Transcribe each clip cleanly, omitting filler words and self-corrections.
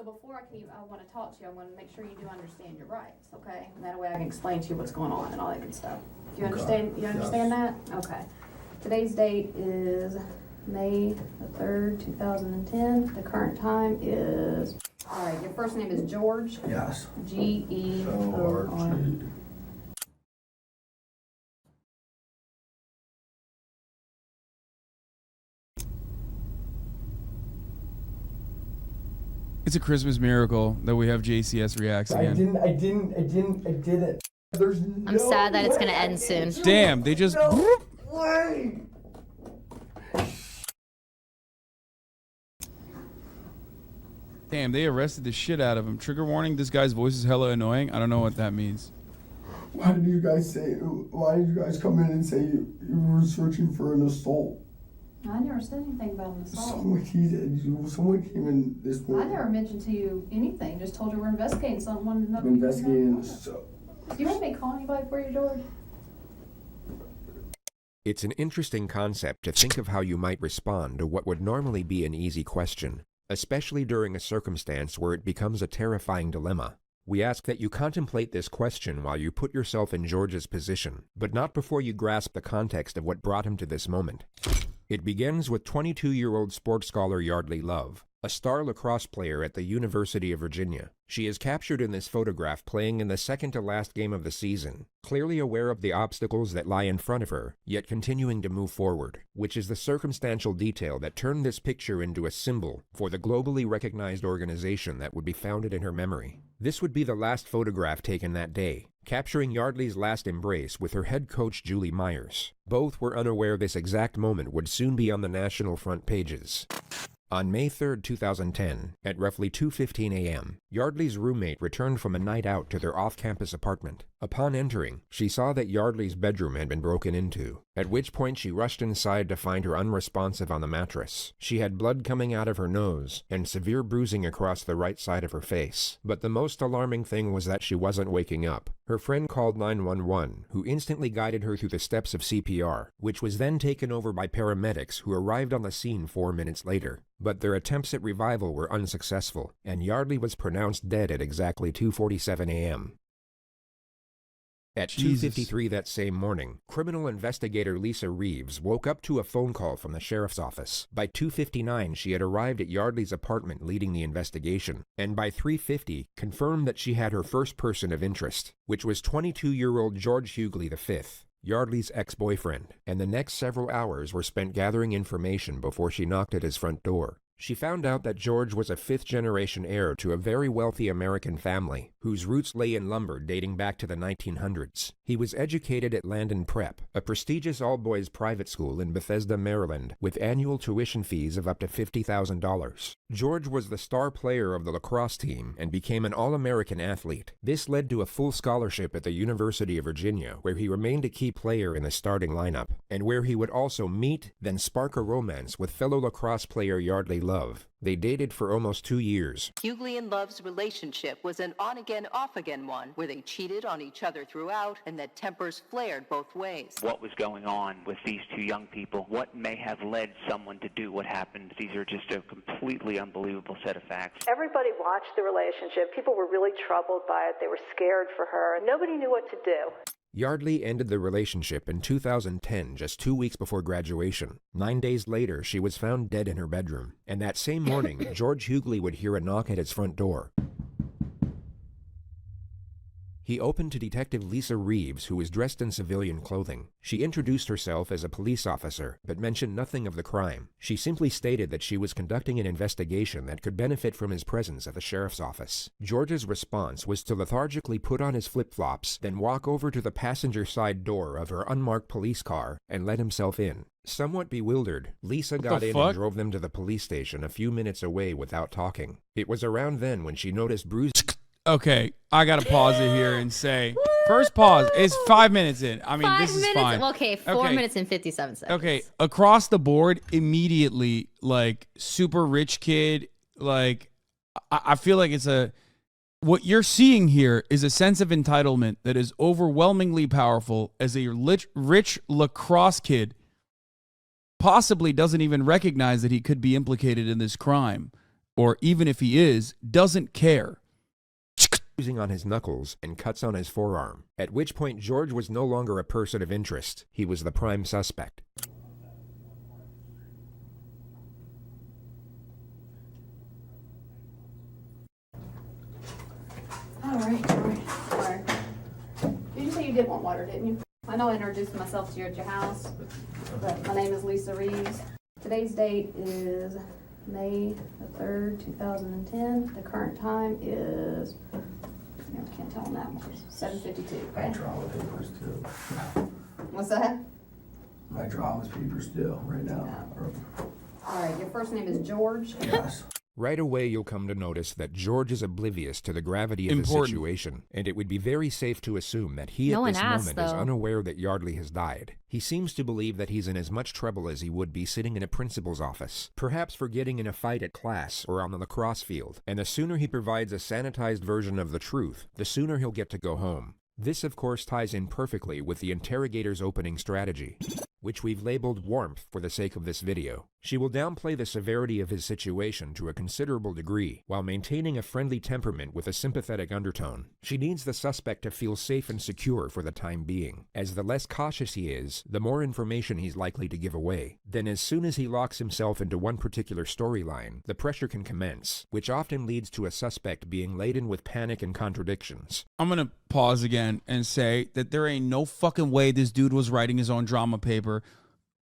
before I want to talk to you, I want to make sure you do understand your rights, okay? And that way I can explain to you what's going on and all that good stuff. Do you understand? You understand that? Okay. Today's date is May the 3rd, 2010. The current time is, all right, your first name is George? Yes. Georg. It's a Christmas miracle that we have JCS reacts again. I didn't. There's no I'm sad that it's way gonna end soon. Damn, they just... No way. Damn, they arrested the shit out of him. Trigger warning, this guy's voice is hella annoying. I don't know what that means. Why did you guys come in and say you were searching for an assault? I never said anything about an assault. Someone came in this morning. I never mentioned to you anything. Just told you we're investigating something. I'm investigating so. Do you want me to call anybody for you, George? It's an interesting concept to think of how you might respond to what would normally be an easy question, especially during a circumstance where it becomes a terrifying dilemma. We ask that you contemplate this question while you put yourself in George's position, but not before you grasp the context of what brought him to this moment. It begins with 22-year-old sports scholar Yeardley Love, a star lacrosse player at the University of Virginia. She is captured in this photograph playing in the second-to-last game of the season, clearly aware of the obstacles that lie in front of her, yet continuing to move forward, which is the circumstantial detail that turned this picture into a symbol for the globally recognized organization that would be founded in her memory. This would be the last photograph taken that day, capturing Yeardley's last embrace with her head coach Julie Myers. Both were unaware this exact moment would soon be on the national front pages. On May 3, 2010, at roughly 2:15 a.m., Yeardley's roommate returned from a night out to their off-campus apartment. Upon entering, she saw that Yeardley's bedroom had been broken into, at which point she rushed inside to find her unresponsive on the mattress. She had blood coming out of her nose and severe bruising across the right side of her face. But the most alarming thing was that she wasn't waking up. Her friend called 911, who instantly guided her through the steps of CPR, which was then taken over by paramedics who arrived on the scene 4 minutes later. But their attempts at revival were unsuccessful, and Yeardley was pronounced dead at exactly 2:47 a.m. At 2:53 that same morning, criminal investigator Lisa Reeves woke up to a phone call from the sheriff's office. By 2:59, she had arrived at Yeardley's apartment leading the investigation, and by 3:50, confirmed that she had her first person of interest, which was 22-year-old George Hughley V, Yeardley's ex-boyfriend, and the next several hours were spent gathering information before she knocked at his front door. She found out that George was a fifth-generation heir to a very wealthy American family, whose roots lay in lumber dating back to the 1900s. He was educated at Landon Prep, a prestigious all-boys private school in Bethesda, Maryland, with annual tuition fees of up to $50,000. George was the star player of the lacrosse team and became an All-American athlete. This led to a full scholarship at the University of Virginia, where he remained a key player in the starting lineup, and where he would also meet, then spark a romance with fellow lacrosse player Yeardley Love. They dated for almost 2 years. Hughley and Love's relationship was an on-again, off-again one, where they cheated on each other throughout and that tempers flared both ways. What was going on with these two young people? What may have led someone to do what happened? These are just a completely unbelievable set of facts. Everybody watched the relationship. People were really troubled by it. They were scared for her. Nobody knew what to do. Yeardley ended the relationship in 2010, just 2 weeks before graduation. 9 days later, she was found dead in her bedroom. And that same morning, George Hughley would hear a knock at his front door. He opened to Detective Lisa Reeves, who was dressed in civilian clothing. She introduced herself as a police officer, but mentioned nothing of the crime. She simply stated that she was conducting an investigation that could benefit from his presence at the sheriff's office. George's response was to lethargically put on his flip-flops, then walk over to the passenger side door of her unmarked police car and let himself in. Somewhat bewildered, Lisa got in and drove them to the police station a few minutes away without talking. It was around then when she noticed bruises. Okay, I gotta pause it here and say, first pause, it's 5 minutes in. I mean, this is fine. Okay, 4 minutes and 57 seconds. Okay, across the board, immediately, like, super rich kid, like, I feel like what you're seeing here is a sense of entitlement that is overwhelmingly powerful as a rich lacrosse kid possibly doesn't even recognize that he could be implicated in this crime. or even if he is, doesn't care. Using on his knuckles and cuts on his forearm, at which point George was no longer a person of interest. He was the prime suspect. All right. Did you say you did want water, didn't you? I know I introduced myself to you at your house, but my name is Lisa Reeves. Today's date is May the 3rd, 2010. The current time is, I can't tell on that one, 7:52. I draw with papers too. What's that? I draw with papers still right now. All right, your first name is George. Yes. Right away, you'll come to notice that George is oblivious to the gravity of the situation, and it would be very safe to assume that he at this moment is unaware that Yeardley has died. He seems to believe that he's in as much trouble as he would be sitting in a principal's office, perhaps for getting in a fight at class or on the lacrosse field, and the sooner he provides a sanitized version of the truth, the sooner he'll get to go home. This, of course, ties in perfectly with the interrogator's opening strategy, which we've labeled warmth for the sake of this video. She will downplay the severity of his situation to a considerable degree, while maintaining a friendly temperament with a sympathetic undertone. She needs the suspect to feel safe and secure for the time being, as the less cautious he is, the more information he's likely to give away. Then as soon as he locks himself into one particular storyline, the pressure can commence, which often leads to a suspect being laden with panic and contradictions. I'm gonna pause again and say that there ain't no fucking way this dude was writing his own drama paper.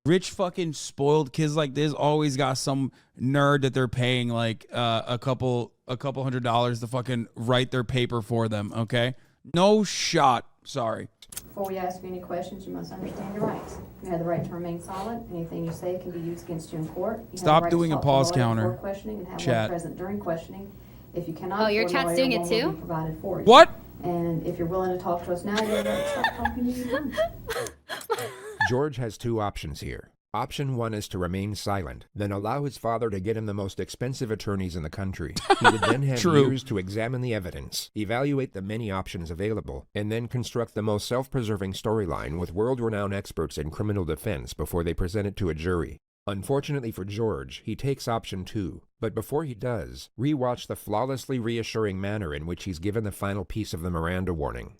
Rich fucking spoiled kids like this always got some nerd that they're paying like a couple $100 to fucking write their paper for them, okay? No shot. Sorry. Before we ask you any questions, you must understand your rights. You have the right to remain silent. Anything you say can be used against you in court. You Stop have the right doing to a talk to pause lawyer counter. before questioning and have Chat. one present during questioning. If you cannot, Oh, your afford a chat's lawyer, doing it one will too? be provided for you. What? And if you're willing to talk to us now, you're right to stop talking to you. George has two options here. Option one is to remain silent, then allow his father to get him the most expensive attorneys in the country. He would then have years to examine the evidence, evaluate the many options available, and then construct the most self-preserving storyline with world-renowned experts in criminal defense before they present it to a jury. Unfortunately for George, he takes option two. But before he does, rewatch the flawlessly reassuring manner in which he's given the final piece of the Miranda warning.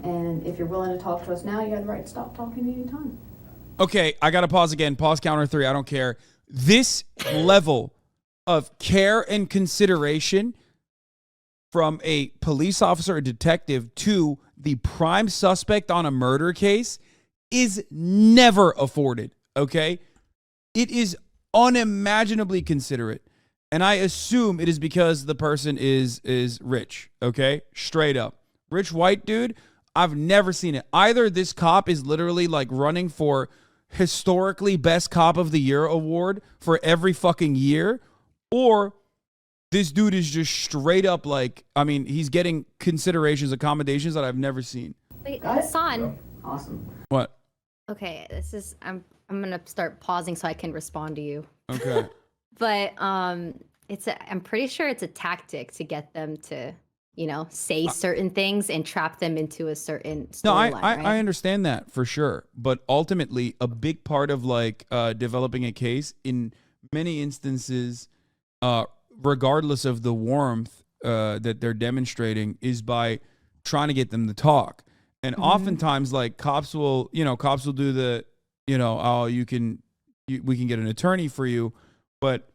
And if you're willing to talk to us now, you have the right to stop talking any time. Okay, I gotta pause again. Pause counter 3. I don't care. This level of care and consideration from a police officer or detective to the prime suspect on a murder case is never afforded, okay? It is unimaginably considerate. And I assume it is because the person is rich, okay? Straight up. Rich white dude, I've never seen it. Either this cop is literally like running for historically best cop of the year award for every fucking year, or this dude is just straight up like, I mean, he's getting considerations, accommodations that I've never seen. Wait, Hasan. Awesome. What? Okay, I'm gonna start pausing so I can respond to you. Okay. But I'm pretty sure it's a tactic to get them to, say certain things and trap them into a certain storyline. No, right? I understand that for sure. But ultimately, a big part of like developing a case in many instances, regardless of the warmth that they're demonstrating, is by trying to get them to talk. And oftentimes, like cops will do the, oh, we can get an attorney for you, but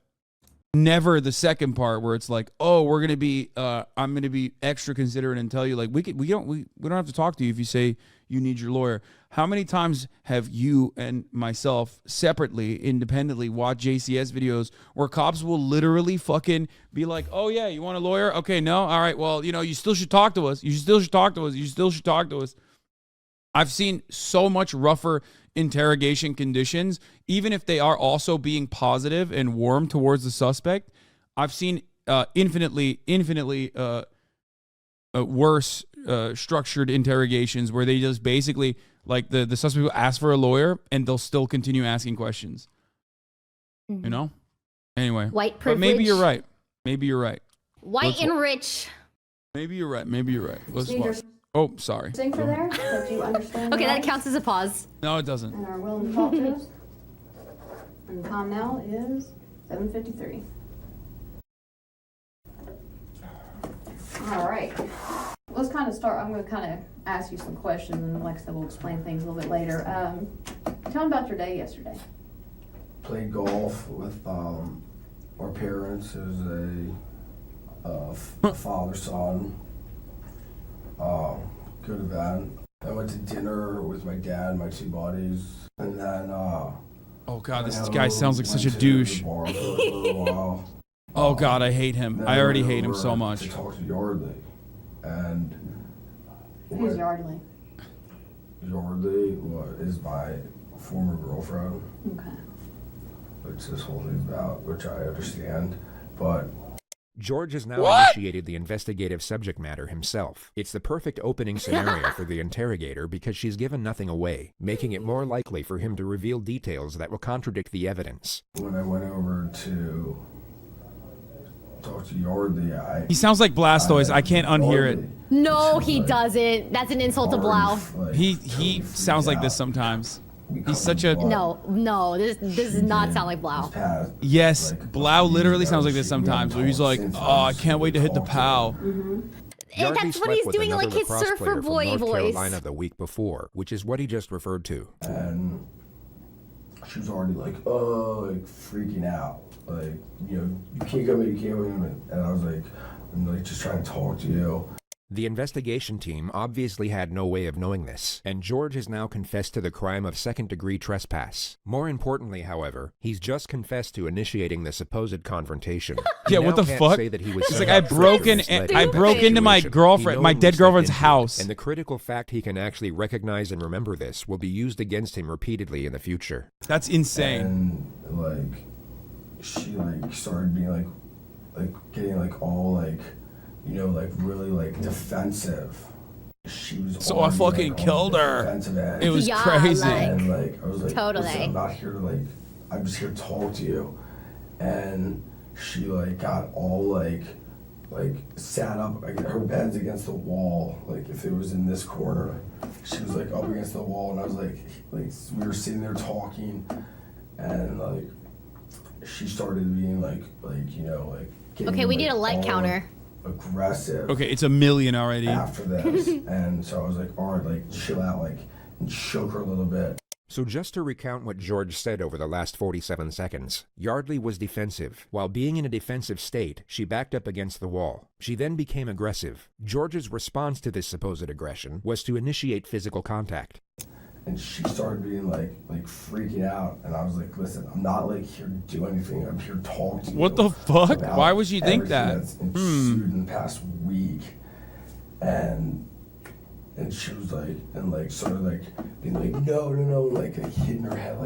never the second part where it's like, oh, I'm going to be extra considerate and tell you like we don't have to talk to you if you say you need your lawyer. How many times have you and myself separately, independently watched JCS videos where cops will literally fucking be like, oh yeah, you want a lawyer? Okay, no, all right, well, you still should talk to us. You still should talk to us. You still should talk to us. I've seen so much rougher interrogation conditions, even if they are also being positive and warm towards the suspect. I've seen infinitely worse structured interrogations where they just basically, like the suspect will ask for a lawyer and they'll still continue asking questions. Anyway, white privilege. but maybe you're right. White and rich. Maybe you're right. Let's watch. Oh, sorry. Thinker there, that you understand. Okay, your that rights counts as a pause. No, it doesn't. and are willing to talk to us. And the time now is 7:53. All right. Let's kind of start. I'm going to kind of ask you some questions, and like I said, we'll explain things a little bit later. Tell me about your day yesterday. Played golf with our parents. It was a father-son. Good event. I went to dinner with my dad and my two buddies, and then Oh God, this guy sounds like such a douche. bar for a little while. Oh God, I hate him. Then I already went hate him over so much. To talk to Yeardley, and Who's Yeardley? Yeardley is my former girlfriend, Okay. which this whole thing's about, which I understand, but George has now initiated the investigative subject matter himself. It's the perfect opening scenario for the interrogator because she's given nothing away, making it more likely for him to reveal details that will contradict the evidence. when I went over to talk to Yeardley, He sounds like Blastoise. I can't unhear it. No, he doesn't. That's an insult to Blau. He sounds like this sometimes. He's such a No, this does not sound like Blau. yes. Blau literally sounds like this sometimes. Where he's like, oh, I can't wait to hit the pow. And Yardley that's what slept he's with doing, another like his lacrosse surfer player from boy North voice. Carolina the week before, which is what he just referred to. And she was already like, oh, like freaking out. Like, you know, you can't come in, you can't come in. And I was like, I'm like just trying to talk to you. The investigation team obviously had no way of knowing this, and George has now confessed to the crime of second-degree trespass. More importantly, however, he's just confessed to initiating the supposed confrontation. He Yeah, what now the can't fuck? say that he was It's set like up for this I broke into my situation. girlfriend, He my knowingly dead girlfriend's stepped into it, house. and the critical fact he can actually recognize and remember this will be used against him repeatedly in the future. That's insane. And like, she like started being like getting like all like, you know, like really like defensive. She was So I already, fucking like, on killed the her. defensive end. It was Yeah, crazy. like- And like I was like, Totally. listen, I'm not here to like, I'm just here to talk to you. And she like got all like sat up. Like, her bed's against the wall. Like if it was in this corner, she was like up against the wall, and I was like we were sitting there talking, and like she started being like you know like. Getting, Okay, we need like, a light all counter. Aggressive. Okay, it's 1,000,000 already. After this, and so I was like, all right, like chill out, like, and shook her a little bit. So just to recount what George said over the last 47 seconds, Yeardley was defensive. While being in a defensive state, she backed up against the wall. She then became aggressive. George's response to this supposed aggression was to initiate physical contact. And she started being like freaking out, and I was like, listen, I'm not like here to do anything. I'm here to talk to you. What the fuck? about Why would you think everything that? That's ensued in the past week, and she was like, and like sort of like being like, no, like hitting her head,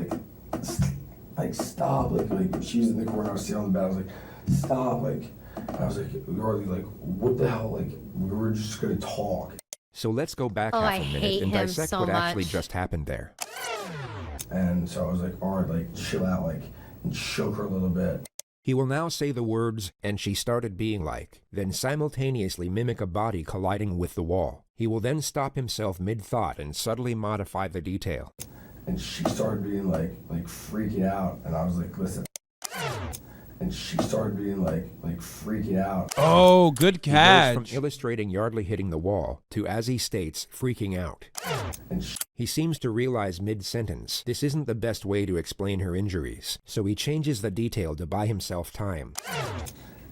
like stop, like she was in the corner, I was sitting on the bed, I was like, stop, like I was like, Yeardley, like what the hell, like we were just gonna talk. So let's go back Oh, half I a minute hate and him dissect so what actually much. just happened there. And so I was like, all right, like chill out, like, and shook her a little bit. He will now say the words, and she started being like, then simultaneously mimic a body colliding with the wall. He will then stop himself mid-thought and subtly modify the detail. And she started being like freaking out, and I was like, listen. And she started being like freaking out. Oh, good He goes catch. from illustrating Yeardley hitting the wall to, as he states, freaking out. And He seems to realize mid-sentence this isn't the best way to explain her injuries, so he changes the detail to buy himself time.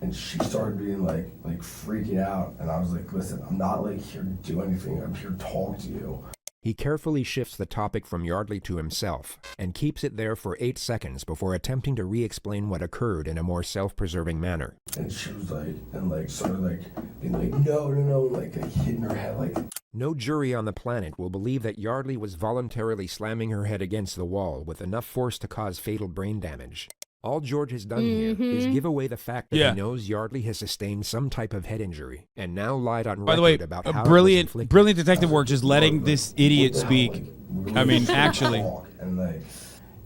And she started being like freaking out, and I was like, listen, I'm not like here to do anything. I'm here to talk to you. He carefully shifts the topic from Yeardley to himself and keeps it there for 8 seconds before attempting to re-explain what occurred in a more self-preserving manner. And she was like, and like sort of like being like, no, like hitting her head, like. No jury on the planet will believe that Yeardley was voluntarily slamming her head against the wall with enough force to cause fatal brain damage. All George has done here is give away the fact that he knows Yeardley has sustained some type of head injury and now lied on By the way, record about how brilliant it was inflicted. detective work, just letting this idiot speak. I mean, actually. And like,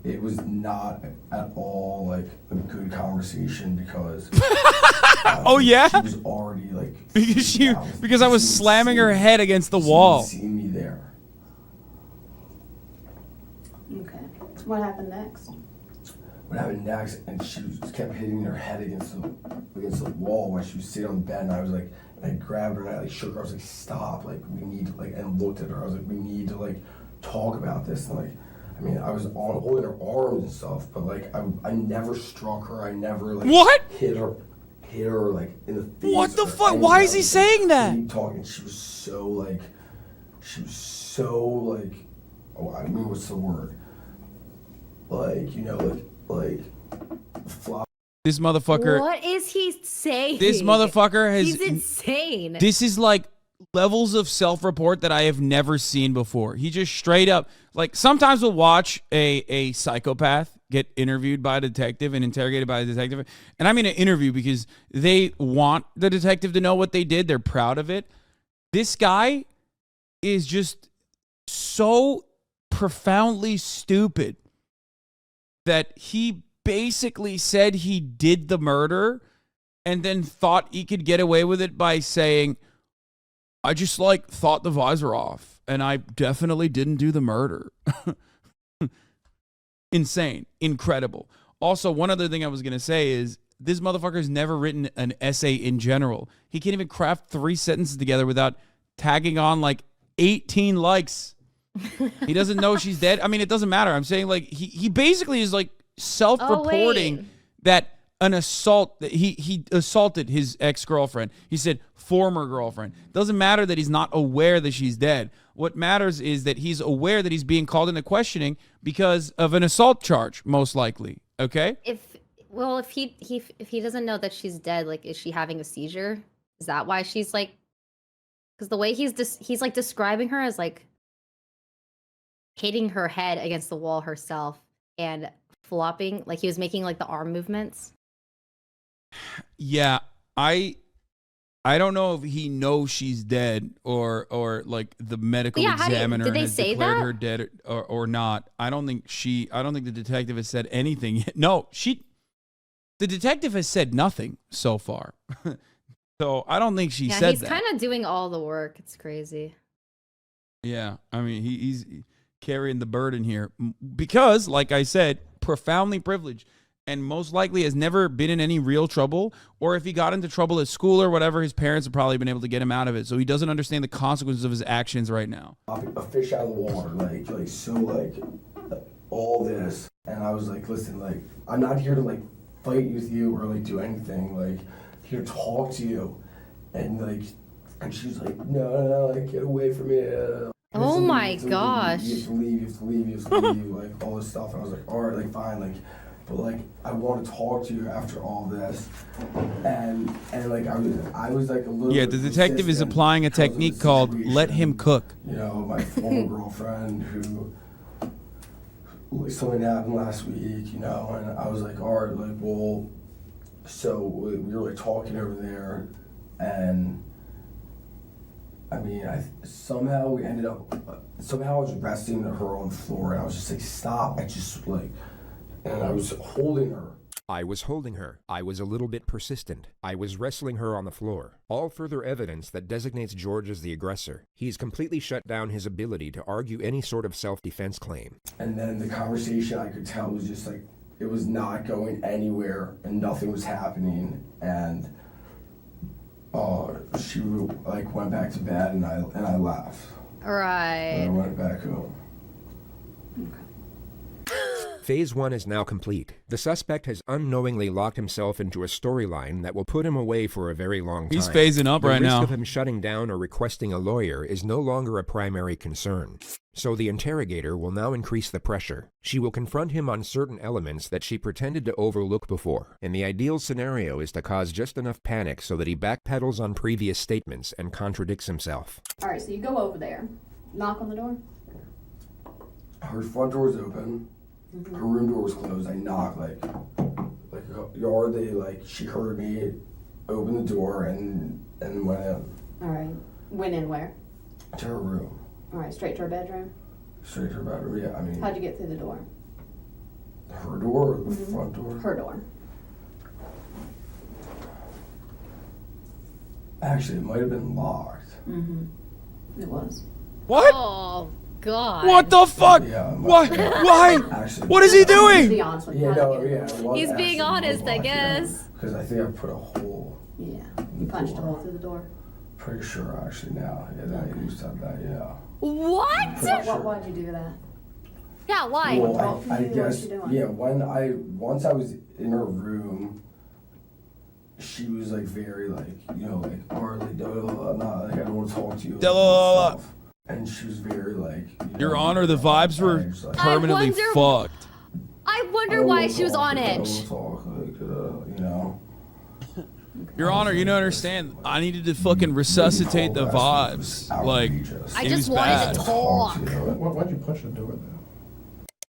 it was not at all like a good conversation because. Oh yeah, She was already like. because I was slamming her head against the wall. See me there. Okay. What happened next? What happened next? And she kept hitting her head against the wall while she was sitting on the bed, and I was like, And I grabbed her and I like shook her. I was like, stop, like we need to like, and looked at her. I was like, we need to like talk about this. And like, I mean, I was holding her arms and stuff, but like I never struck her. I never like What? hit her like in the face. What the or fuck? anything. Why is he saying that? Keep talking. She was so like, oh, I mean, what's the word? Like, you know, like flop. This motherfucker. What is he saying? This motherfucker has. He's insane. This is like levels of self-report that I have never seen before. He just straight up, like, sometimes we'll watch a psychopath get interviewed by a detective and interrogated by a detective. And I mean an interview because they want the detective to know what they did. They're proud of it. This guy is just so profoundly stupid that he basically said he did the murder and then thought he could get away with it by saying, I just like thought the visor off and I definitely didn't do the murder. Insane. Incredible. Also, one other thing I was going to say is this motherfucker's never written an essay in general. He can't even craft 3 sentences together without tagging on like 18 likes. He doesn't know she's dead. I mean, it doesn't matter. I'm saying like he basically is like self-reporting that an assault, that he assaulted his ex-girlfriend. He said former girlfriend. Doesn't matter that he's not aware that she's dead. What matters is that he's aware that he's being called into questioning because of an assault charge, most likely. Okay? If he doesn't know that she's dead, like, is she having a seizure? Is that why she's like? Because the way he's like describing her as like hitting her head against the wall herself and flopping, like he was making like the arm movements. Yeah, I don't know if he knows she's dead or like the medical examiner did they has say declared that? her dead or not. I don't think the detective has said anything yet. No, the detective has said nothing so far. So I don't think she said that. He's kind of doing all the work. It's crazy. Yeah, I mean, he's carrying the burden here because, like I said, profoundly privileged and most likely has never been in any real trouble, or if he got into trouble at school or whatever, his parents have probably been able to get him out of it. So he doesn't understand the consequences of his actions right now. A fish out of the water, like so, like all this, and I was like, listen, like I'm not here to like fight with you or like do anything, like here to talk to you, and she's like, no, like get away from me. Oh my gosh. You have to leave, like all this stuff. And I was like, all right, like fine, like, but like I want to talk to you after all this, and like I was like a little. Yeah, the detective is applying a technique called "let him cook." You know, my former girlfriend who something happened last week, you know, and I was like, all right, like, well, so we were like talking over there, and I mean, somehow we ended up, somehow I was resting her on the floor, and I was just like, stop, and I was holding her. I was holding her. I was a little bit persistent. I was wrestling her on the floor. All further evidence that designates George as the aggressor. He's completely shut down his ability to argue any sort of self-defense claim. And then the conversation, I could tell, was just like, it was not going anywhere, and nothing was happening, and she like went back to bed, and I left. Right. And I went back home. Phase 1 is now complete. The suspect has unknowingly locked himself into a storyline that will put him away for a very long time. He's phasing up right now. The risk of him shutting down or requesting a lawyer is no longer a primary concern. So the interrogator will now increase the pressure. She will confront him on certain elements that she pretended to overlook before. And the ideal scenario is to cause just enough panic so that he backpedals on previous statements and contradicts himself. All right, so you go over there, knock on the door. Her front door was open. Her room door was closed. I knocked, like yardly, like she heard me open the door and went in. All right, went in where? To her room. All right, straight to her bedroom? Straight to her bedroom, yeah, I mean. How'd you get through the door? Her door or the front door? Her door. Actually, it might have been locked. It was. What? Oh God. What the fuck? Yeah, What? Why? Actually, What is he Be doing? honest with you. Yeah, How'd no, you get yeah. through? It was He's being actually honest, I locked, yeah. guess. Because I think I put a hole. Yeah, you punched a hole through the door. Pretty sure, actually, now. Yeah, that you used to have that, yeah. What? Why'd you do that? Yeah, why? Well, I What guess, you doing? yeah, once I was in her room, she was like very like, you know, like, or like, I'm not, like, I don't want to talk to you. Like, stuff. And she was very like, Your Honor, the vibes were permanently fucked. I wonder why she was on I edge. don't talk, like, you know. Your Honor, you don't understand. I needed to fucking resuscitate the vibes. Like, I it just was wanted bad. to talk. Why'd you punch the door then?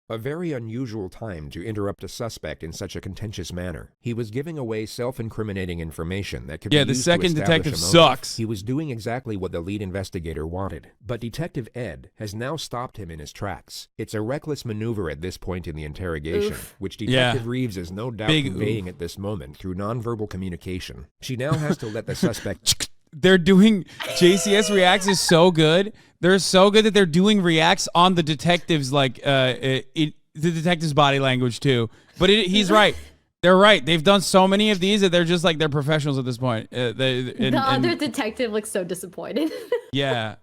A very unusual time to interrupt a suspect in such a contentious manner. He was giving away self-incriminating information that could be Yeah, the used to second establish detective a motive. sucks. He was doing exactly what the lead investigator wanted, but Detective Ed has now stopped him in his tracks. It's a reckless maneuver at this point in the interrogation, which Detective Reeves is no doubt conveying at this moment through nonverbal communication. She now has to let the suspect... They're doing JCS reacts is so good. They're so good that they're doing reacts on the detective's like the detective's body language too. But he's right. They're right. They've done so many of these that they're just like they're professionals at this point. The other detective looks so disappointed. Yeah.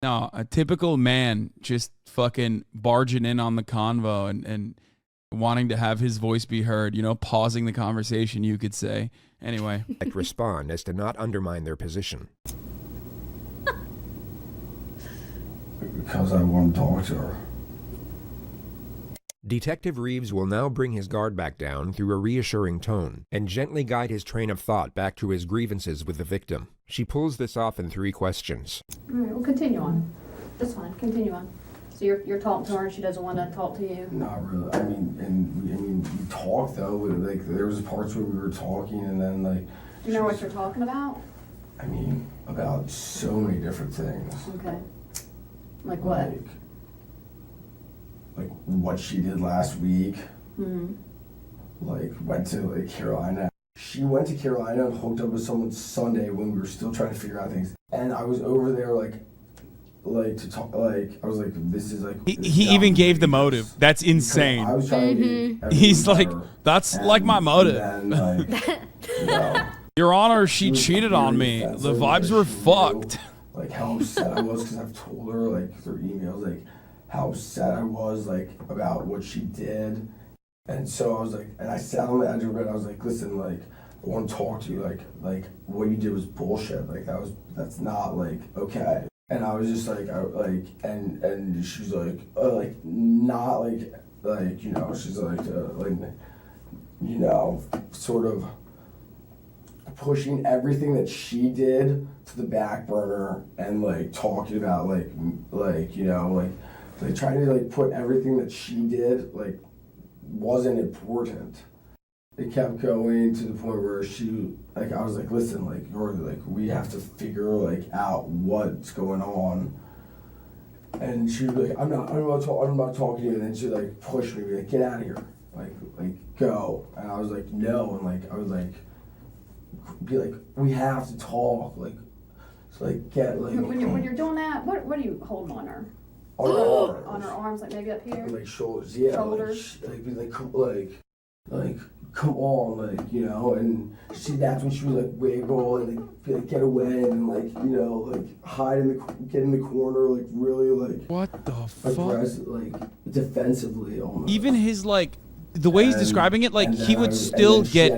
No, a typical man just fucking barging in on the convo and wanting to have his voice be heard, you know, pausing the conversation, you could say. Anyway. respond as to not undermine their position. Because I want to talk to her. Detective Reeves will now bring his guard back down through a reassuring tone and gently guide his train of thought back to his grievances with the victim. She pulls this off in 3 questions. All right, well, continue on. That's fine. Continue on. So you're talking to her and she doesn't want to talk to you? Not really. I mean, we talked though. Like there was parts where we were talking, and then like. Do you know what you're talking about? I mean, about so many different things. Okay. Like what? Like what she did last week. Mm-hmm. Like went to like Carolina. She went to Carolina and hooked up with someone Sunday when we were still trying to figure out things. And I was over there like to talk, like I was like, this is like. He even gave the motive. That's insane. I was trying to get He's like, that's like my motive. Then, like, you know, Your Honor, she cheated on me. The vibes were fucked. Like how upset I was because I've told her like through emails like how upset I was like about what she did, and so I was like, and I sat on the edge of her bed. I was like, listen, like I want to talk to you. Like what you did was bullshit. Like that's not like okay. And I was just like, and she's like not like you know, she's like you know, sort of pushing everything that she did to the back burner and like talking about like you know like trying to like put everything that she did like wasn't important. It kept going to the point where she like I was like, listen, like you're like we have to figure like out what's going on. And she was like, I'm not talking to you. And then she like pushed me, like get out of here, like go. And I was like no, and like I was like be like we have to talk, like so like get like when you're doing that, what are you holding on her? On her arms. On her arms, like maybe up here. Like shoulders, yeah. Shoulders. Like be like come on, like you know. And that's when she was like wiggle and like be like get away and like you know like hide get in the corner like really like what the fuck? Like defensively almost. Even his like the way he's describing it, like he would still get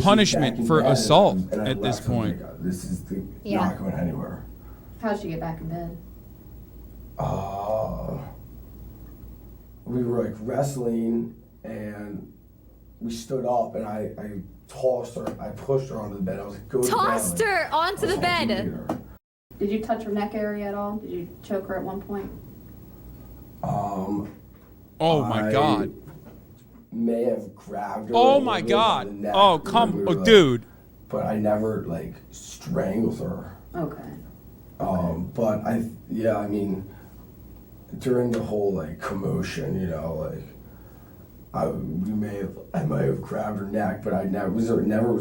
punishment for assault at this point. Like, this is not going anywhere. How'd she get back in bed? We were like wrestling and we stood up and I tossed her, I pushed her onto the bed. I was like, go to Tossed bed. her onto the bed. Did you touch her neck area at all? Did you choke her at one point? Oh my god. May have grabbed her. Oh my god. Oh come, oh dude. But I never like strangled her. Okay. But I mean, during the whole like commotion, you know, like I might have grabbed her neck, but I never was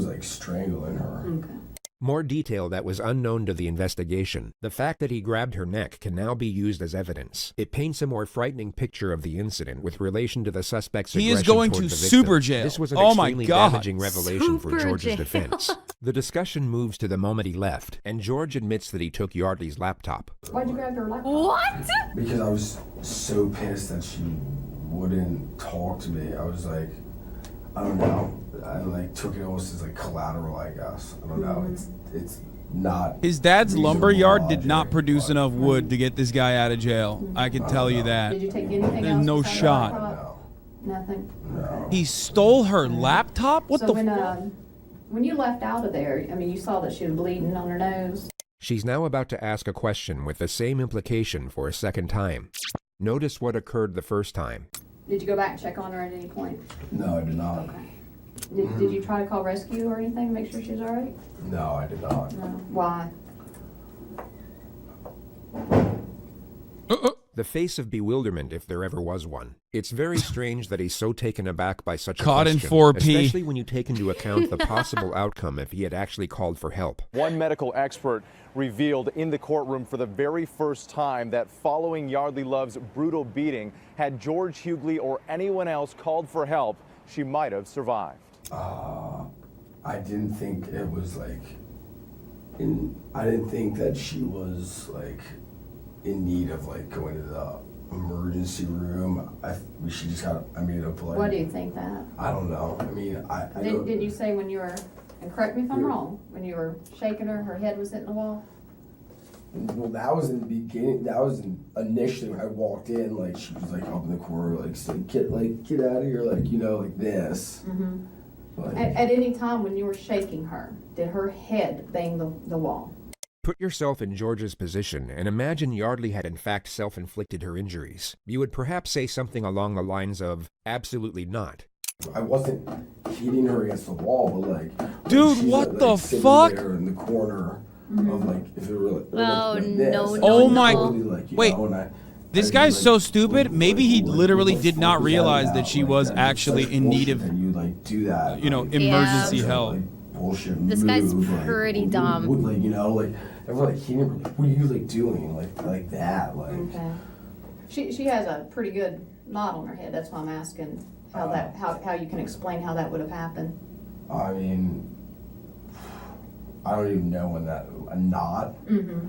like strangling her. Okay. More detail that was unknown to the investigation. The fact that he grabbed her neck can now be used as evidence. It paints a more frightening picture of the incident with relation to the suspect's He aggression is going toward to the victim. super jail. This was an Oh my extremely God. damaging revelation for Super George's jail. defense. The discussion moves to the moment he left, and George admits that he took Yeardley's laptop. Why'd you grab her laptop? What? Because I was so pissed that she wouldn't talk to me. I was like, I don't know. I like took it almost as like collateral, I guess. I don't know. It's not. His dad's reasonable lumber yard did logic, not produce but- enough wood to get this guy out of jail. I can tell you that. Did you take anything There's else? no besides the shot. laptop? Nothing. No. He stole her laptop? What So the when you left out of there, I mean, you saw that she was bleeding on her nose. She's now about to ask a question with the same implication for a second time. Notice what occurred the first time. Did you go back and check on her at any point? No, I did not. Okay. Did you try to call rescue or anything, make sure she's all right? No, I did not. No. Why? The face of bewilderment, if there ever was one. It's very strange that he's so taken aback by such a Caught in question, 4P. especially when you take into account the possible outcome if he had actually called for help. One medical expert revealed in the courtroom for the very first time that following Yeardley Love's brutal beating, had George Hughley or anyone else called for help, she might have survived. I didn't think it was like. I didn't think that she was like in need of like going to the emergency room. She just got. I mean, like. What do you think that? I don't know. I mean, I Didn't you say when you were, and correct me if I'm wrong, when you were shaking her, her head was hitting the wall? Well, that was in the beginning. That was initially when I walked in. Like she was like up in the corner, like saying, "Get out of here!" Like like this. Mm-hmm. Like, At any time when you were shaking her, did her head bang the wall? Put yourself in George's position and imagine Yeardley had in fact self-inflicted her injuries. You would perhaps say something along the lines of, absolutely not. I wasn't hitting her against the wall, but like, Dude, she's, what the sitting fuck? there in the corner of like, if it were like, Oh, like no, this, no, Oh like, my- totally, like, you wait. know, and I This I'd guy's be so like, stupid. Maybe he literally did not realize that she was actually in need of, that you like do that, you know, like, emergency Yeah. help. like, bullshit This guy's move, like, pretty dumb. like, you know, like everyone like hitting her, like, what are you like doing, like that, like. Okay. She has a pretty good knot on her head. That's why I'm asking how you can explain how that would have happened. I mean, I don't even know when a knot. Mm-hmm.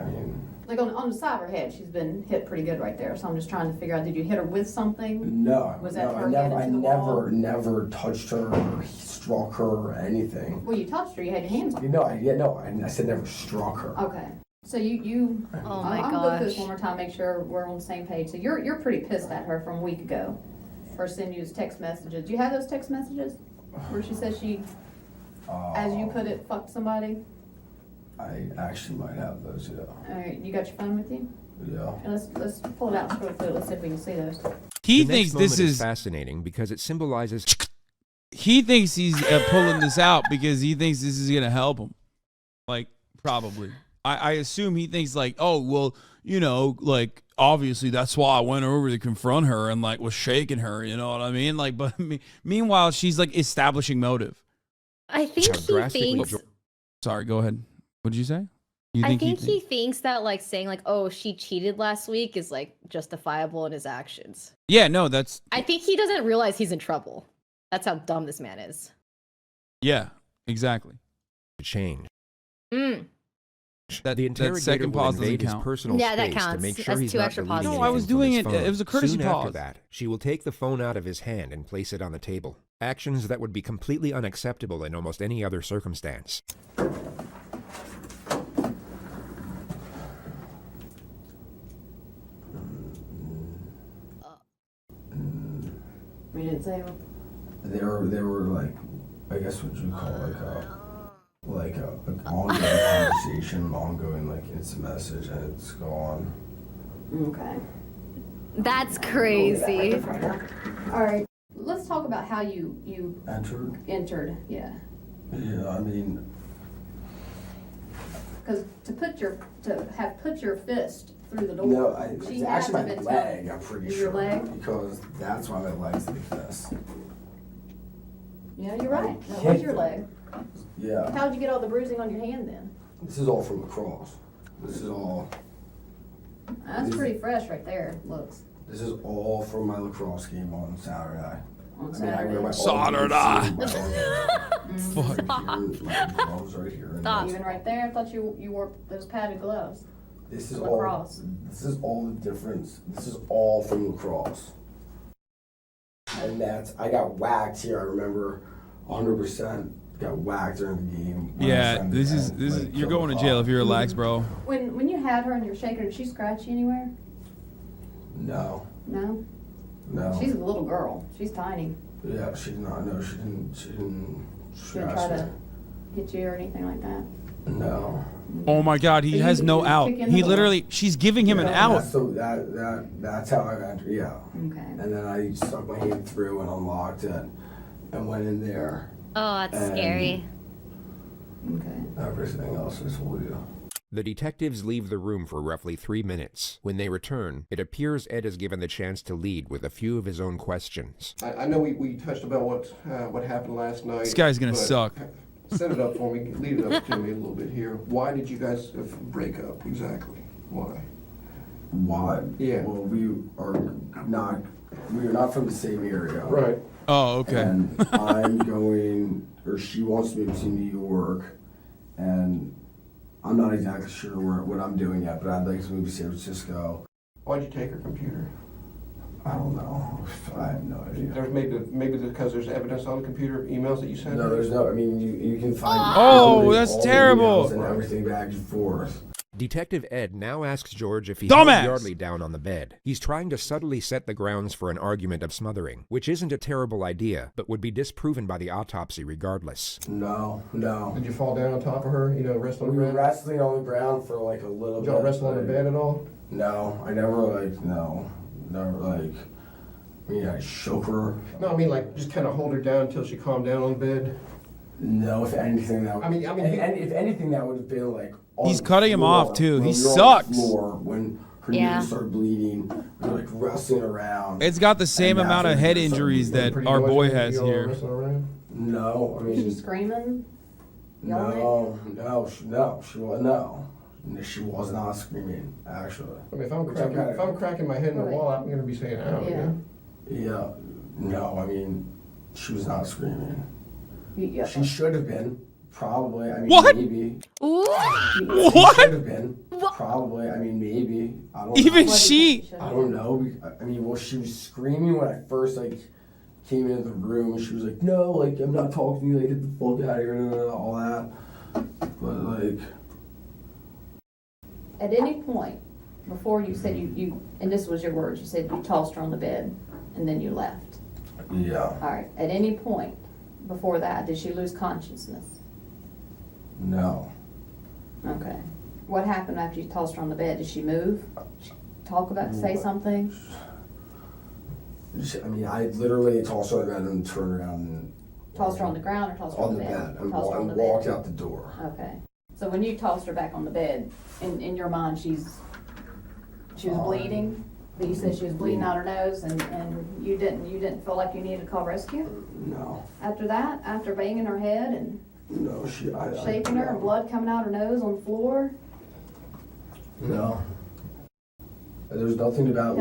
I mean. Like on the side of her head, she's been hit pretty good right there. So I'm just trying to figure out, did you hit her with something? No, Was that no, her head into the wall? never touched her or struck her or anything. Well, you touched her. You had your hands on her. You know, I said never struck her. Okay. So you Oh my I'm gonna go through this gosh. one more time, make sure we're on the same page. So you're pretty pissed at her from a week ago for sending you text messages. Do you have those text messages where she says she, as you put it, fucked somebody? I actually might have those, yeah. All right, you got your phone with you? Yeah. And let's pull it out and scroll through it. Let's see if we can see those. He The thinks next this moment is, fascinating because it symbolizes he thinks he's pulling this out because he thinks this is going to help him. Like, probably. I assume he thinks like, oh, well, you know, like, obviously that's why I went over to confront her and like was shaking her, you know what I mean? Like, but meanwhile, she's like establishing motive. I think how he drastically thinks. Sorry, go ahead. What did you say? You I think he he thinks that like saying like, "Oh, she cheated last week" is like justifiable in his actions. Yeah, no, that's, I think he doesn't realize he's in trouble. That's how dumb this man is. yeah, exactly. change. Mm. That, The that interrogator second will pause doesn't invade his count. personal Yeah, that space to counts. make sure That's he's two not extra deleting pauses. No, I was anything from doing his it- phone. it was a courtesy Soon after pause. that, she will take the phone out of his hand and place it on the table. Actions that would be completely unacceptable in almost any other circumstance. We didn't say them. They were like, I guess what you call like an ongoing conversation, an ongoing like instant message, and it's gone. Okay. That's crazy. All right. Let's talk about how you Entered. Yeah. Yeah, I mean, Because to have put your fist through the door. no, she it's actually my hasn't been leg. I'm pretty Is sure your leg? because that's why my leg's like this. Yeah, you're right. That I was your leg. Yeah. How'd you get all the bruising on your hand then? This is all from lacrosse. This is all. That's pretty fresh right there, looks. This is all from my lacrosse game on Saturday. On I mean, I wear my Saturday. Fuck. My gloves right here. And Even right there, I thought you wore those padded gloves. this is Lacrosse. all. This is all the difference. This is all from lacrosse. And I got whacked here. I remember 100% got whacked during the game. Yeah, this is you're going to jail if you're relaxed, bro. When you had her and you're shaking her, did she scratch you anywhere? No. No? No. She's a little girl. She's tiny. Yeah, she did not. No, she didn't. She didn't She didn't scratch try me. to hit you or anything like that? No. Oh my God, he So has you no just out. kick in He the literally, she's giving him an out. So that's how I entered. Yeah. Okay. And then I stuck my hand through and unlocked it, and went in there. Oh, that's scary. Okay. Everything else I told you. The detectives leave the room for roughly 3 minutes. When they return, it appears Ed is given the chance to lead with a few of his own questions. I know we touched about what happened last night. This guy's gonna but suck. Set it up for me. Lead it up to me a little bit here. Why did you guys break up exactly? Why? Why? Yeah. Well, we are not from the same area. Right. Oh, okay. And she wants to move to New York, and I'm not exactly sure what I'm doing yet, but I'd like to move to San Francisco. Why'd you take her computer? I don't know. I have no idea. There's maybe because there's evidence on the computer, emails that you sent. No, there's no. I mean, you can find. Oh, literally that's all the terrible. emails and everything back and forth. Detective Ed now asks George if he Dumbass! held Yeardley down on the bed. He's trying to subtly set the grounds for an argument of smothering, which isn't a terrible idea, but would be disproven by the autopsy regardless. No. Did you fall down on top of her? Rest on the We were ground? wrestling on the ground for like a little Did bit. y'all wrestle on the bed at all? No, I never never. I mean, I shook her. No, I mean just kind of hold her down until she calmed down on the bed. No, if anything, that. I mean, if anything, that would have been like. He's cutting him off, too. When He we were on sucks. the floor, when her Yeah. knees started bleeding, we were like wrestling around. It's got the same And amount that's of when head we started injuries that bleeding. our boy Y'all has here. wrestling around? No, I Was she mean. screaming? Yelling at No, she was not screaming, actually. I mean, if I'm cracking my head in the wall, I'm going to be saying, "Ow!" Yeah. Yeah, no, I mean, she was not screaming. Yeah. She should have been, probably. I mean, What? maybe. What? She should have been, probably. I mean, maybe. I don't Even know. she. I don't know. I mean, well, she was screaming when I first came into the room. She was like, "No, I'm not talking to you. Get the fuck out of here," all that. But At any point, before you said you, and this was your words, you said you tossed her on the bed and then you left. yeah, All right. At any point before that, did she lose consciousness? no. Okay. What happened after you tossed her on the bed? Did she move? Talk about, say something? I mean, I literally tossed her on the bed and turned around and Tossed her on the ground or tossed her on the bed and Tossed her on the walked bed. out the door. Okay. So when you tossed her back on the bed, in your mind, she was bleeding, but you said she was bleeding out her nose, and you didn't feel like you needed to call rescue No, after that, after banging her head and no, shaking her and blood coming out her nose on the floor. No. There's nothing about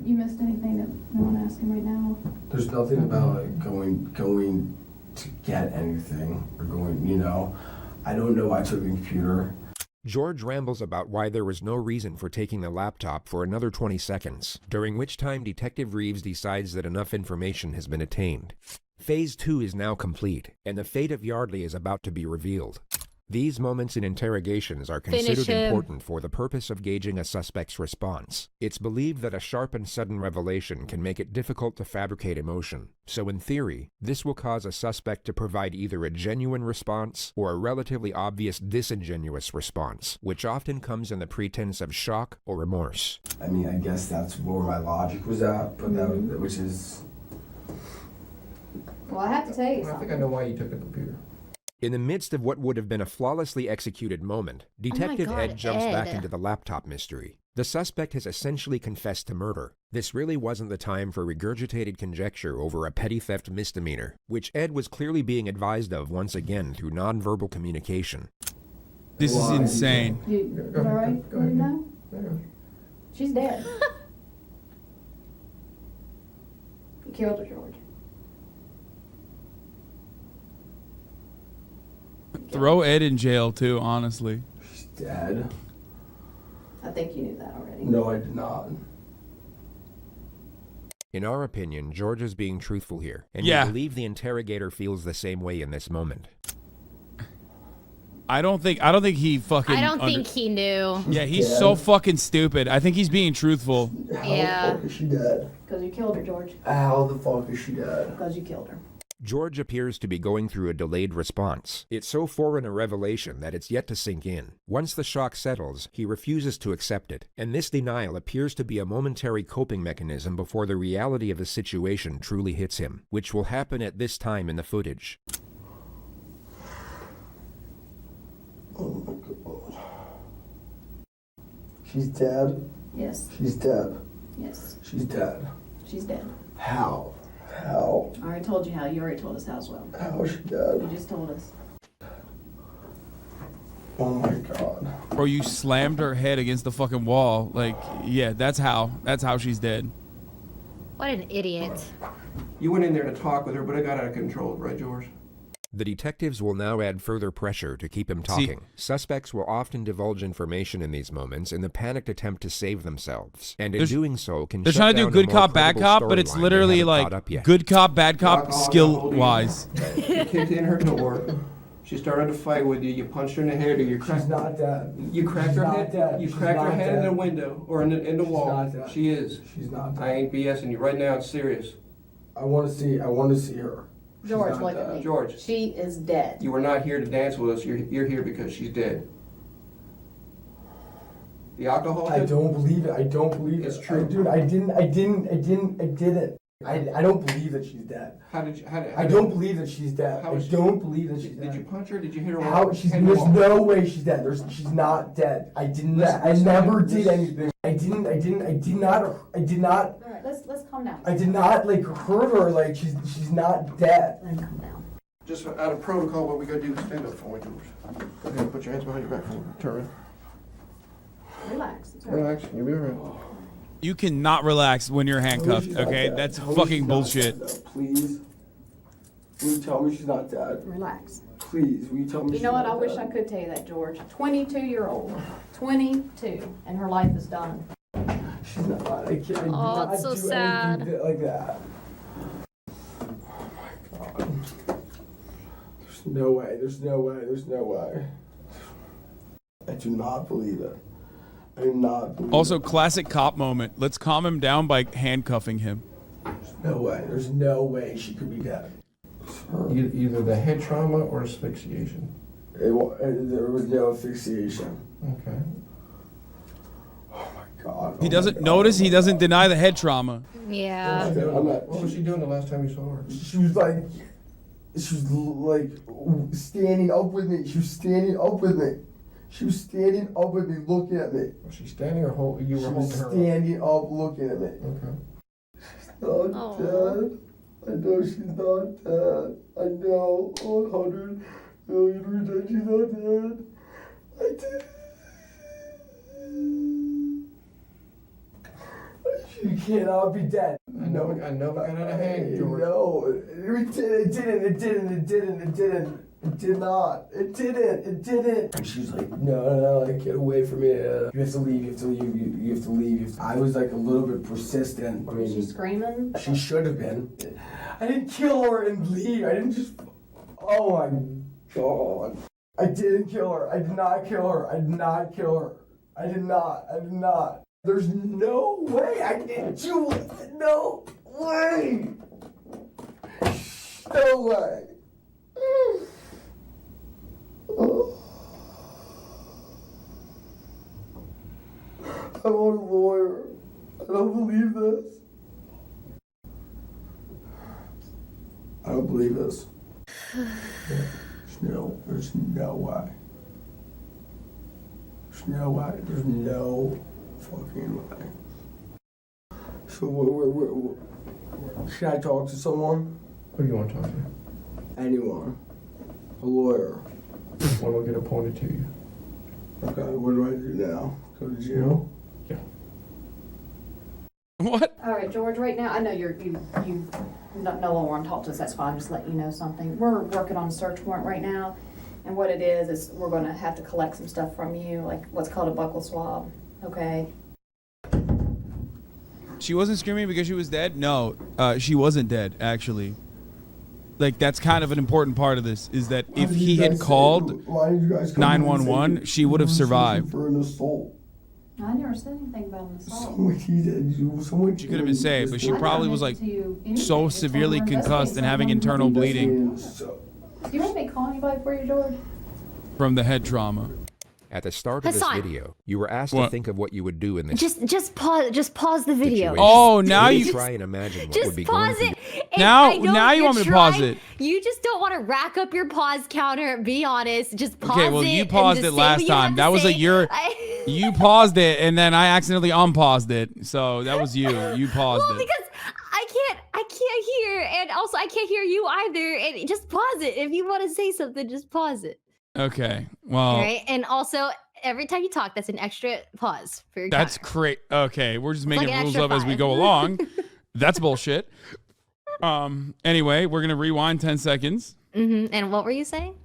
You missed anything that you want to ask him right now? there's nothing about going to get anything or going. I don't know why I took the computer. George rambles about why there was no reason for taking the laptop for another 20 seconds, during which time Detective Reeves decides that enough information has been attained. Phase 2 is now complete, and the fate of Yeardley is about to be revealed. These moments in interrogations are considered important for the purpose of gauging a suspect's response. It's believed that a sharp and sudden revelation can make it difficult to fabricate emotion. So in theory, this will cause a suspect to provide either a genuine response or a relatively obvious disingenuous response, which often comes in the pretense of shock or remorse. I mean, I guess that's where my logic was at, but which is. Well, I have to tell you I think something. I know why you took the computer. In the midst of what would have been a flawlessly executed moment, Detective God, Ed jumps back Ed. into the laptop mystery. The suspect has essentially confessed to murder. This really wasn't the time for regurgitated conjecture over a petty theft misdemeanor, which Ed was clearly being advised of once again through nonverbal communication. This is insane. You all right? Go ahead. No? Yeah. She's dead. You killed her, George. Throw Ed in jail too, honestly. She's dead. I think you knew that already. No, I did not. In our opinion, George is being truthful here, and Yeah. we believe the interrogator feels the same way in this moment. I don't think he fucking. I don't think he knew. Yeah, he's so fucking stupid. I think he's being truthful. Yeah. How the fuck is she dead? Because you killed her, George. How the fuck is she dead? Because you killed her. George appears to be going through a delayed response. It's so foreign a revelation that it's yet to sink in. Once the shock settles, he refuses to accept it, and this denial appears to be a momentary coping mechanism before the reality of the situation truly hits him, which will happen at this time in the footage. Oh my god. She's dead? Yes. She's dead. Yes. She's dead. She's dead. How? How? I already told you how. You already told us how as well. How is she dead? You just told us. Oh my god. Bro, you slammed her head against the fucking wall. Like, yeah, that's how she's dead. What an idiot. You went in there to talk with her, but it got out of control, right, George? The detectives will now add further pressure to keep him talking. Suspects will often divulge information in these moments in the panicked attempt to save themselves, and in doing so can They're shut trying to do down a good more cop, bad credible cop, but it's storyline they literally haven't like caught up yet. good cop, bad cop, Alcohol got skill hold of you. wise. You kicked in her door. She started to fight with you. You punched her in the head, or you cracked. She's not dead. You cracked She's her not head. dead. You She's cracked her not head in dead. the window or in the wall. not dead. She is. She's not dead. I ain't BSing you right now. It's serious. I want to see her. She's George, not look at dead. me. George. She is dead. You were not here to dance with us. You're here because she's dead. The alcohol. I don't believe it. I don't believe it. It's true. Dude, I didn't. I don't believe that she's dead. How did you? I don't believe that she's dead. How I is she- don't believe that she's Did dead. you punch her? Did you hit her? How? with She's, head in the there's wall? no way she's dead. She's not dead. I didn't. I never did anything. I did not. All right, let's calm down. I did not like hurt her. Like she's not dead. Then calm down. Just out of protocol, what we gotta do is stand up for me, George. Go ahead, put your hands behind your back for me. Turn around. Relax. It's all right. Relax. You'll be alright. You cannot relax when you're handcuffed, She's not okay? dead. That's Tell me fucking she's not bullshit. dead, though, please. Will you tell me she's not dead? Relax. Please, will you tell me You she's know what? not I wish dead? I could tell you that, George. 22-year-old. 22. And her life is done. She's not. I can't. I do Oh, not it's so do sad. anything like that. Oh my god. There's no way. There's no way. There's no way. I do not believe it. I do not believe Also, it. classic cop moment. Let's calm him down by handcuffing him. No way. There's no way she could be dead. Either the head trauma or asphyxiation. There was no asphyxiation. Okay. Oh my god. He Oh doesn't my God. notice. He doesn't deny the head trauma. Yeah. What was she doing the last time you saw her? She was like standing up with me. She was standing up with me. She was standing up with me, looking at me. Was she standing or you were She was holding her? standing up, looking at me. Okay. Not Aw. dead. I know she's not dead. I know 100 million % she's not dead. I did. She cannot be dead. I know it got out of hand, George. No, it didn't. It didn't. And she's like, no, like, get away from me. You have to leave, you have to leave. I was like a little bit persistent. I Was she mean, screaming? she should have been. I didn't kill her and leave. I didn't just. Oh my god. I didn't kill her. I did not kill her. I did not kill her. I did not. There's no way I didn't do it. No way. No way. I want a lawyer. I don't believe this. I don't believe this. There's no way. There's no way. There's no fucking way. So, should I talk to someone? Who do you want to talk to? Anyone. A lawyer. One will get appointed to you. Okay, what do I do now? Go to jail? Yeah. What? All right, George, right now, I know you no longer want to talk to us, that's fine, just let you know something. We're working on a search warrant right now, and what it is we're going to have to collect some stuff from you, like what's called a buccal swab, okay? She wasn't screaming because she was dead? No, she wasn't dead, actually. Like, that's kind of an important part of this, is that if he had called 911, she would have survived. For an assault. I never said anything about an assault. She could have been saved, but she probably was like so severely concussed and having internal bleeding Do you want me to call anybody for you, George? from the head trauma. At the start of this Hasan. video, you were asked What? to think of what you would do in this Just pause the video. situation. Oh, now Please you try and imagine what Just would be going pause through it. And Now- I know now you you're want me to pause trying- it. You just don't want to rack up your pause counter. Be honest. Just pause it. Okay, well, you and paused just it say last what you have time. to That was say. you paused it, and then I accidentally unpaused it. So that was you. You paused Well, it. because I can't hear, and also I can't hear you either. And just pause it. If you want to say something, just pause it. Okay, well, All right. And also, every time you talk, that's an extra pause for your that's counter. great. Okay, we're just making like an rules extra up as we 5. go along. That's bullshit. Anyway, we're gonna rewind 10 seconds. And what were you saying?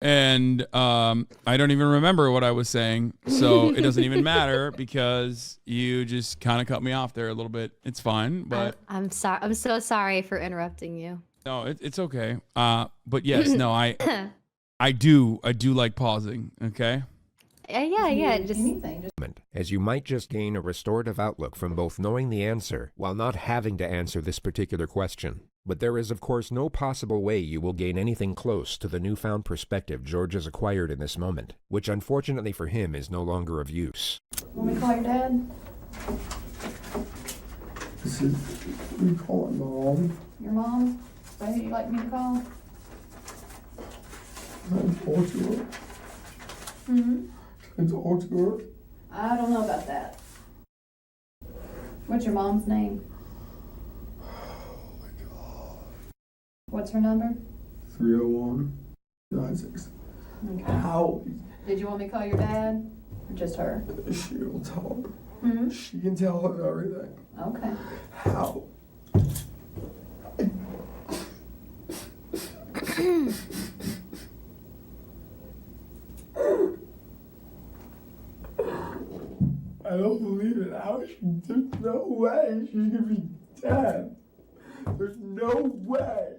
And I don't even remember what I was saying, so it doesn't even matter because you just kind of cut me off there a little bit. It's fine, but I'm sorry. I'm so sorry for interrupting you. no, it's okay. But yes, no, I do like pausing. Okay. Yeah. Just Anything, just as you might just gain a restorative outlook from both knowing the answer while not having to answer this particular question. But there is, of course, no possible way you will gain anything close to the newfound perspective George has acquired in this moment, which unfortunately for him is no longer of use. want me to call your dad? We call it mom. Your mom? Is that who you'd like me to call? Can I talk to her? Mm-hmm. Can I talk to her? I don't know about that. What's your mom's name? What's her number? 301-96. Okay. How? Did you want me to call your dad? Or just her? She'll tell her. Mm-hmm. She can tell her everything. Okay. How? I don't believe it. There's no way she's gonna be dead. There's no way.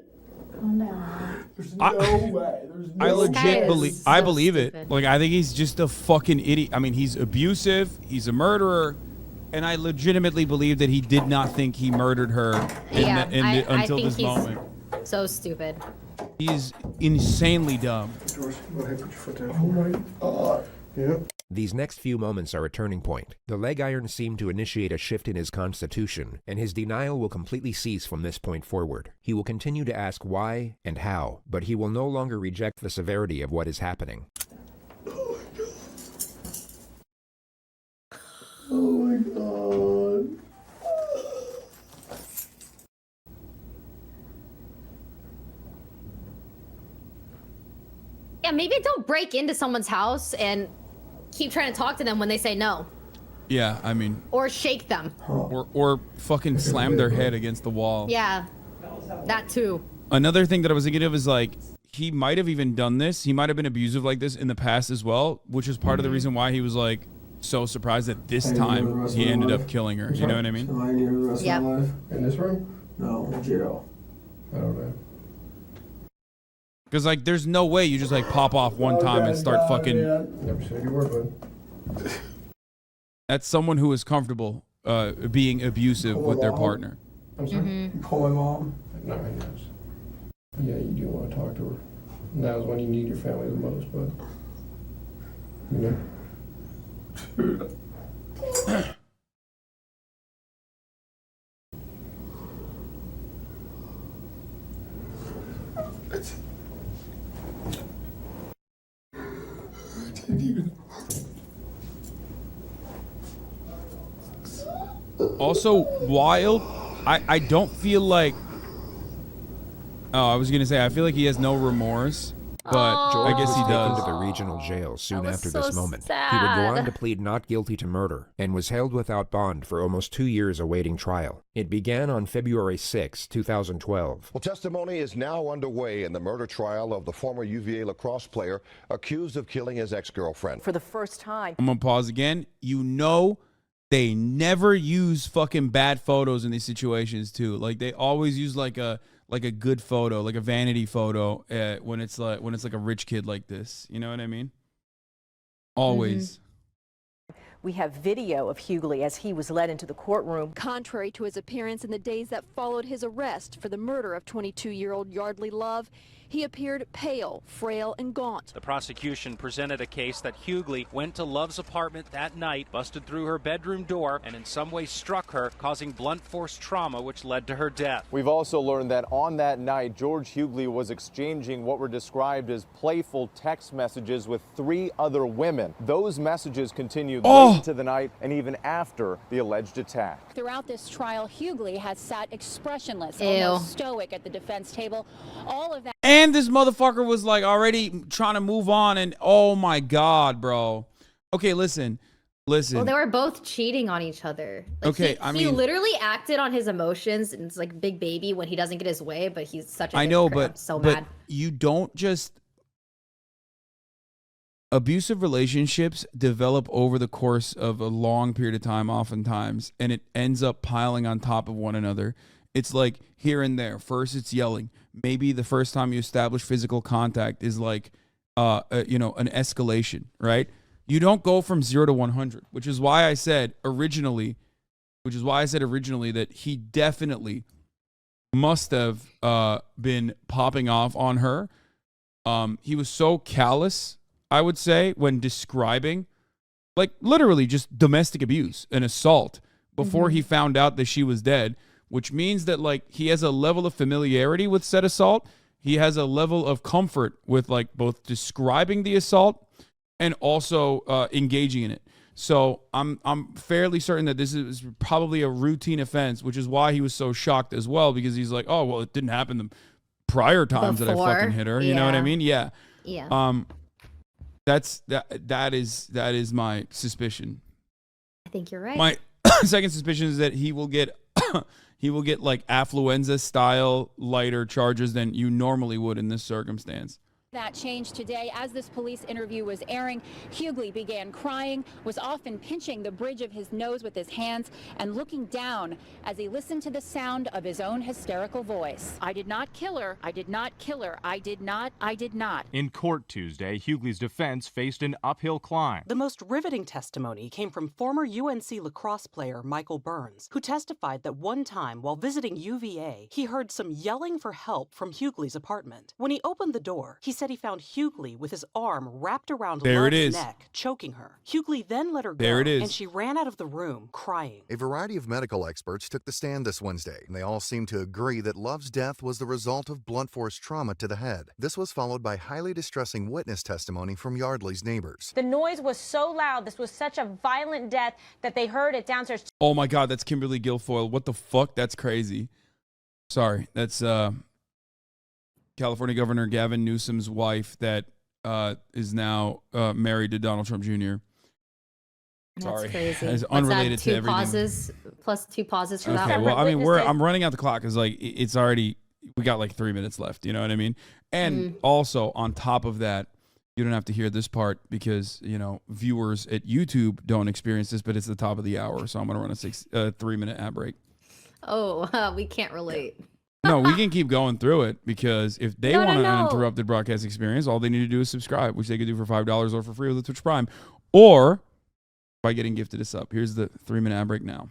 Calm down. There's no way. There's no I way. legit believe. so I believe stupid. it. Like, I think he's just a fucking idiot. I mean, he's abusive. He's a murderer, and I legitimately believe that he did not think he murdered her until think this he's moment. so stupid. He's insanely dumb. George, go ahead, put your foot down. Oh my God. Yeah. These next few moments are a turning point. The leg irons seem to initiate a shift in his constitution, and his denial will completely cease from this point forward. He will continue to ask why and how, but he will no longer reject the severity of what is happening. Oh my God. Yeah, maybe don't break into someone's house and keep trying to talk to them when they say no, Yeah, I mean, or shake them. or fucking slam their head against the wall. Yeah, that too. Another thing that I was thinking of is like, he might have even done this. He might have been abusive like this in the past as well, which is part of the reason why he was like so surprised that this time he ended up killing her. You know what I mean? Am I here the rest Yep. of my life? In this room? No, in jail. I don't know. Because like, there's no way you just like pop off one time and start fucking. Never said you were, bud. That's someone who is comfortable being abusive with their partner. I'm sorry? You call my mom? No, I know. Yeah, you do want to talk to her. Now is when you need your family the most, bud. You know? Dude. I didn't even. Also wild. I don't feel like. Oh, I was gonna say I feel like he has no remorse, but I guess he was does. taken to the regional jail soon after so this moment. He would go on sad. to plead not guilty to murder and was held without bond for almost 2 years awaiting trial. It began on February 6, 2012. Well, testimony is now underway in the murder trial of the former UVA lacrosse player accused of killing his ex-girlfriend. For the first time. I'm gonna pause again. You know, they never use fucking bad photos in these situations too. Like they always use like a good photo, like a vanity photo, when it's like a rich kid like this. You know what I mean? Always. We have video of Hughley as he was led into the courtroom. Contrary to his appearance in the days that followed his arrest for the murder of 22-year-old Yeardley Love, he appeared pale, frail, and gaunt. The prosecution presented a case that Hughley went to Love's apartment that night, busted through her bedroom door, and in some way struck her, causing blunt force trauma, which led to her death. We've also learned that on that night, George Hughley was exchanging what were described as playful text messages with 3 other women. Those messages continued late into the night and even after the alleged attack. Throughout this trial, Hughley has sat expressionless, Ew. almost stoic at the defense table. All of that. And this motherfucker was like already trying to move on, and oh my god, bro. Okay, listen. Well, they were both cheating on each other. Like, Okay, he literally acted on his emotions, and it's like big baby when he doesn't get his way, but he's such a I know, hypocrite. but I'm so but mad. you don't just abusive relationships develop over the course of a long period of time, oftentimes, and it ends up piling on top of one another. It's like here and there. First, it's yelling. Maybe the first time you establish physical contact is like, an escalation, right? You don't go from 0 to 100, which is why I said originally that he definitely must have been popping off on her. He was so callous, I would say, when describing, like literally just domestic abuse and assault before he found out that she was dead. Which means that like he has a level of familiarity with said assault. He has a level of comfort with like both describing the assault and also engaging in it. So I'm fairly certain that this is probably a routine offense, which is why he was so shocked as well, because he's like, oh well, it didn't happen the prior times that I fucking hit her. You know what I mean? Yeah. Yeah. That is my suspicion. I think you're right. My second suspicion is that he will get like affluenza style lighter charges than you normally would in this circumstance. That changed today. As this police interview was airing, Hughley began crying, was often pinching the bridge of his nose with his hands and looking down as he listened to the sound of his own hysterical voice. I did not kill her. I did not kill her. I did not. In court Tuesday, Hughley's defense faced an uphill climb. The most riveting testimony came from former UNC lacrosse player Michael Burns, who testified that one time while visiting UVA, he heard some yelling for help from Hughley's apartment. When he opened the door, he said he found Hughley with his arm wrapped around Love's neck, choking her. Hughley then let her go, and she ran out of the room crying. A variety of medical experts took the stand this Wednesday, and they all seemed to agree that Love's death was the result of blunt force trauma to the head. This was followed by highly distressing witness testimony from Yeardley's neighbors. The noise was so loud, this was such a violent death that they heard it downstairs. Oh my God, that's Kimberly Guilfoyle. What the fuck? That's crazy. Sorry, that's California Governor Gavin Newsom's wife that is now married to Donald Trump Jr. Sorry, That's crazy. It's unrelated to everything. Two pauses for Okay, that one. well, I mean, I'm running out the clock because like it's already, we got like 3 minutes left. You know what I mean? And also on top of that, you don't have to hear this part because viewers at YouTube don't experience this, but it's the top of the hour, so I'm gonna run a 3 minute ad break. Oh, we can't relate. No, we can keep going through it because if they want an uninterrupted broadcast experience, all they need to do is subscribe, which they could do for $5 or for free with the Twitch Prime, or by getting gifted a sub. Here's the 3 minute ad break now.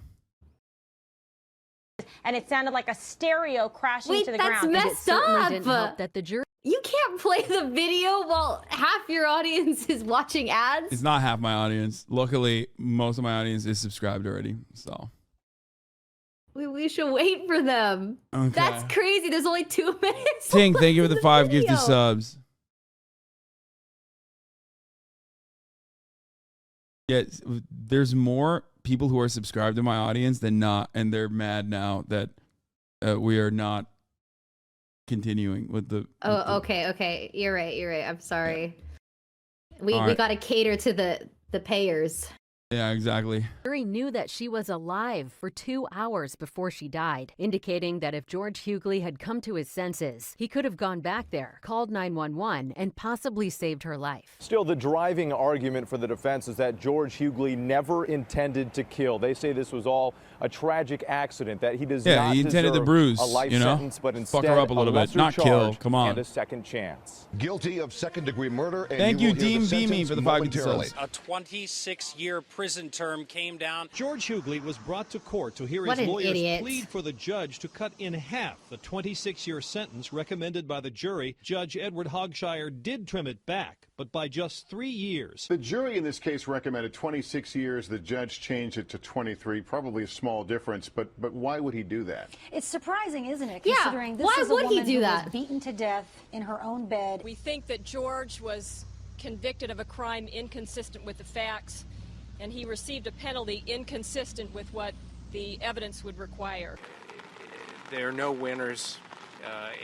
And it sounded like a stereo crashing to the ground. That's messed up. That the jury. You can't play the video while half your audience is watching ads. It's not half my audience. Luckily, most of my audience is subscribed already, so. We should wait for them. Okay. That's crazy. There's only 2 minutes. Ting, thank you for left the of 5 video. gifted subs. Yeah, there's more people who are subscribed to my audience than not, and they're mad now that we are not continuing with the. Okay. You're right. I'm sorry. Yeah. We right. got to cater to the payers. Yeah, exactly. Jury knew that she was alive for 2 hours before she died, indicating that if George Hughley had come to his senses, he could have gone back there, called 911, and possibly saved her life. Still, the driving argument for the defense is that George Hughley never intended to kill. They say this was all a tragic accident, that he does not he intended deserve to bruise, a life sentence, but instead fuck her up a little bit, lesser not kill. charge Come on. and a second chance. Guilty of second-degree murder. And Thank you you, will hear Dean the Beamy, sentence for the 5 momentarily. A 26-year prison term came down. George Hughley was brought to court to hear What his an lawyers idiot. plead for the judge to cut in half the 26-year sentence recommended by the jury. Judge Edward Hogshire did trim it back, but by just 3 years. The jury in this case recommended 26 years. The judge changed it to 23. Probably a small difference, but why would he do that? It's surprising, isn't it? Yeah, Considering this why is a would he woman do who that? was beaten to death in her own bed. We think that George was convicted of a crime inconsistent with the facts, and he received a penalty inconsistent with what the evidence would require. There are no winners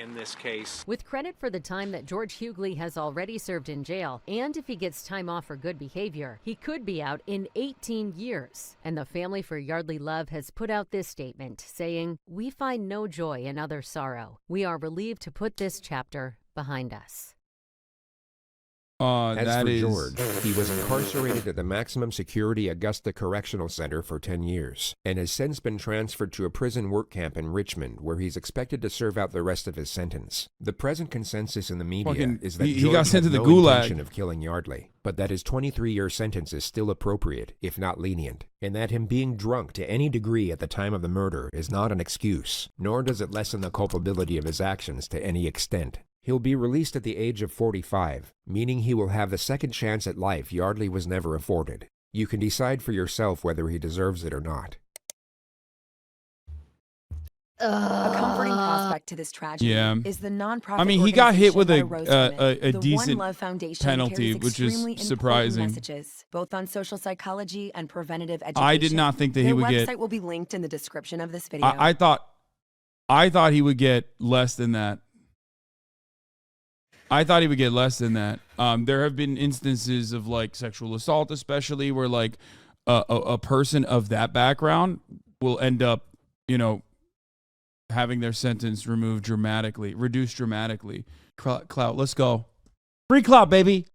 in this case. With credit for the time that George Hughley has already served in jail, and if he gets time off for good behavior, he could be out in 18 years. And the family for Yeardley Love has put out this statement saying, "We find no joy in other sorrow. We are relieved to put this chapter behind us." As that for is... George, he was incarcerated at the maximum security Augusta Correctional Center for 10 years, and has since been transferred to a prison work camp in Richmond, where he's expected to serve out the rest of his sentence. The present consensus in the media is that he George got sent had to the no gulag. intention of killing Yeardley, but that his 23-year sentence is still appropriate, if not lenient, and that him being drunk to any degree at the time of the murder is not an excuse, nor does it lessen the culpability of his actions to any extent. He'll be released at the age of 45, meaning he will have the second chance at life Yeardley was never afforded. You can decide for yourself whether he deserves it or not. A comforting prospect to this tragedy is the nonprofit. I mean, he got hit with organization a The decent One Love Foundation penalty, carries which extremely is important surprising. Messages, both on social psychology and preventative education. I did not think that he would Their get. website will be linked in the description of this video. I thought he would get less than that. I thought he would get less than that. There have been instances of like sexual assault, especially where like a person of that background will end up, having their sentence reduced dramatically. Clout, let's go. Free clout, baby.